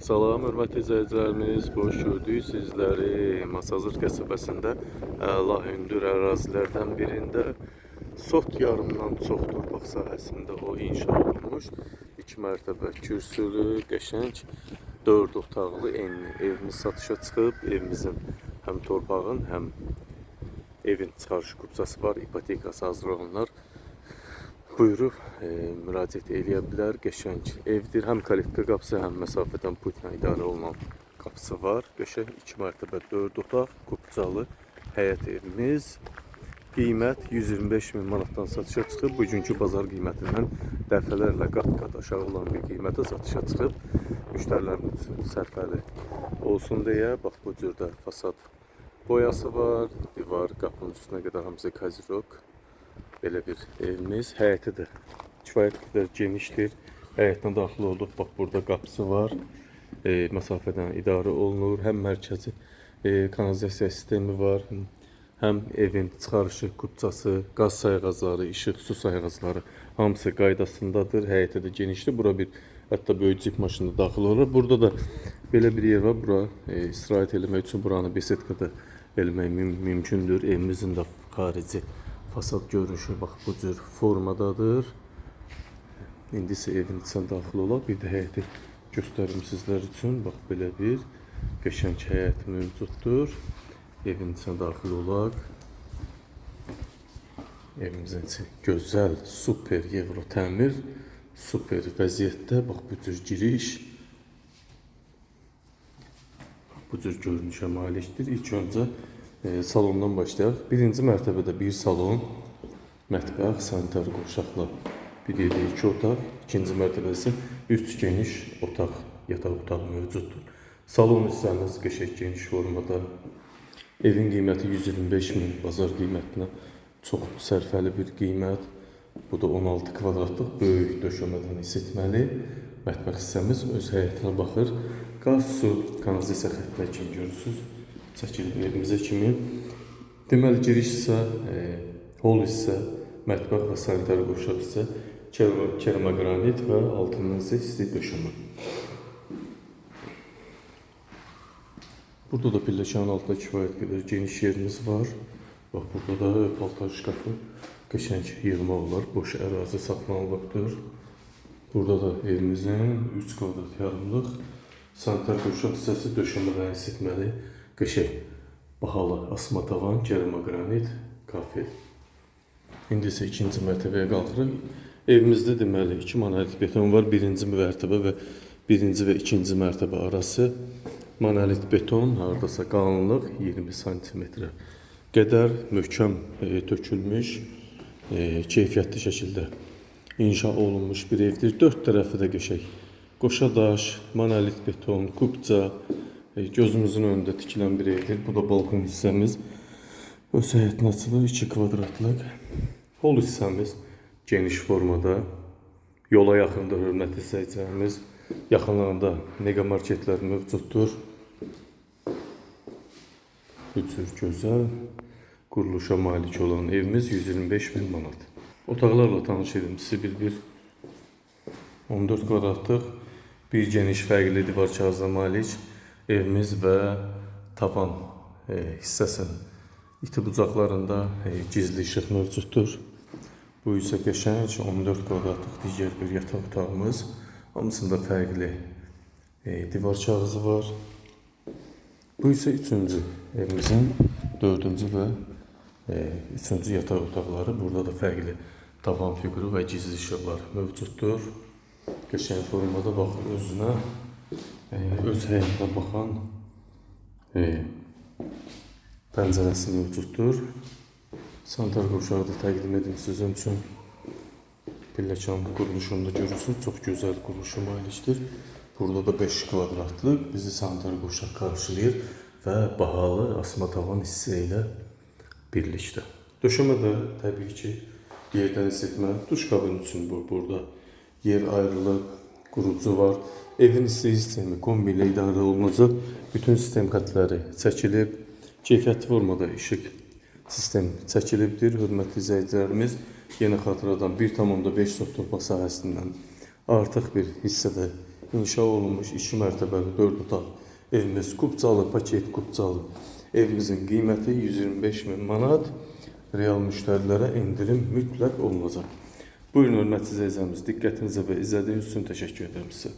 Salam, hörmətli izləyicilərimiz, xoş gördük sizləri Masazır qəsəbəsində əla hündür ərazilərdən birində Sot yarımdan çox torpaq sahəsində o inşa olunmuş 2 mərtəbə kürsülü, qəşəng 4 otaqlı enli evimiz satışa çıxıb. Evimizin həm torpağın, həm evin çıxarış kupçası var, ipotekası hazır olunar. Buyurub müraciət eləyə bilər. Qəşəng evdir. Həm kalitka qapısı, həm məsafədən putla idarə olunan qapısı var. Qəşəng 2 mərtəbə 4 otaq, kupçalı həyət evimiz. Qiymət 125 min manatdan satışa çıxıb. Bugünkü bazar qiymətindən dəfələrlə qat-qat aşağı olan bir qiymətə satışa çıxıb. Müştərilərimiz üçün sərfəli olsun deyə, bax bu cürdə fasad boyası var. Divar, qapının üstünə qədər hamısı kazirok. Belə bir evimiz. Həyəti də kifayət qədər genişdir. Həyətinə daxil olduq. Bax burada qapısı var. Məsafədən idarə olunur. Həm mərkəzi kanalizasiya sistemi var. Həm evin çıxarışı, kupçası, qaz sayğacları, işıq, su sayğacları hamısı qaydasındadır. Həyəti də genişdir. Bura bir hətta böyük cip maşını daxil olur. Burada da belə bir yer var. Bura istirahət eləmək üçün buranı besetkada eləmək mümkündür. Evimizin də xarici fasad görünüşü bax bu cür formadadır. İndi isə evin içinə daxil olaq. Bir də həyəti göstərim sizlər üçün. Bax belə bir qəşəng həyət mövcuddur. Evin içinə daxil olaq. Evimizin içi gözəl, super Euro təmir, super vəziyyətdə. Bax bu cür giriş. Bu cür görünüşə malikdir. İlk öncə salondan başlayaq. Birinci mərtəbədə bir salon, mətbəx, sanitar qovşaqla bir yerdə 2 otaq. İkinci mərtəbədə isə 3 geniş otaq, yataq otağı mövcuddur. Salon hissəmiz qəşəng geniş formada. Evin qiyməti 125 min, bazar qiymətinə çox sərfəli bir qiymət. Bu da 16 kvadratlıq böyük döşəmədən isitməli. Mətbəx hissəmiz öz həyətinə baxır. Qaz, su, kanalizasiya xəttləri kimi görürsünüz. Çəkilib evimizə kimi. Deməli giriş isə, hol isə, mətbəx və sanitar qovşaq isə keramogranit və altından isə isti döşəmə. Burada da pilləkənin altında kifayət qədər geniş yerimiz var. Bax burada da paltar şkafı qəşəng yığma olar, boş ərazi saxlanılıbdır. Burada da evimizin 3 kvadrat yarımlıq sanitar qovşaq hissəsi döşəmədən isitməli. Qəşəng, bahalı asma tavan, keramogranit, kafe. İndi isə ikinci mərtəbəyə qalxırıq. Evimizdə deməli 2 monolit beton var. Birinci mərtəbə və birinci və ikinci mərtəbə arası monolit beton, haradasa qalınlıq 20 santimetrə qədər möhkəm tökülmüş, keyfiyyətli şəkildə inşa olunmuş bir evdir. 4 tərəfi də qəşəng qoşa daş, monolit beton, kupça, gözümüzün önündə tikilən bir evdir. Bu da balkon hissəmiz. Öz həyətinə açılır 2 kvadratlıq. Hol hissəmiz geniş formada. Yola yaxındır hörmətli izləyicilərimiz. Yaxınlığında mega marketlər mövcuddur. Bu cür gözəl quruluşa malik olan evimiz 125 min manat. Otaqlarla tanış edim sizi bir 14 kvadratlıq bir geniş fərqli divar kağızına malik evimiz və tavan hissəsinin iti bucaqlarında gizli işıq mövcuddur. Bu isə qəşəng 14 kvadratlıq digər bir yataq otağımız. Hamısında fərqli divar kağızı var. Bu isə 3-cü evimizin 4-cü və 3-cü yataq otaqları. Burada da fərqli tavan fiquru və gizli işıqlar mövcuddur. Qəşəng formada bax özünə, öz həyətinə baxan pəncərəsi mövcuddur. Sanitar qovşağı da təqdim edim sizin üçün. Pilləkən quruluşunda görürsünüz, çox gözəl quruluşa malikdir. Burada da 5 kvadratlıq bizi sanitar qovşaq qarşılayır və bahalı asma tavan hissə ilə birlikdə. Döşəmə də təbii ki yerdən isitmə, duş kabini üçün burada yer ayrılıb, qurucu var. Evin isti sistemi kombi ilə idarə olunacaq. Bütün sistem xətləri çəkilib. Keyfiyyətli formada işıq sistem çəkilibdir. Hörmətli izləyicilərimiz, yenə xatırladan 1,5 sot torpaq sahəsindən artıq bir hissədə inşa olunmuş 2 mərtəbəli 4 otaq evimiz Kupçalı, paket Kupçalı. Evimizin qiyməti 125 min manat. Real müştərilərə indirim mütləq olunacaq. Buyurun hörmətli izləyicilərimiz, diqqətinizə və izlədiyiniz üçün təşəkkür edirəm sizə.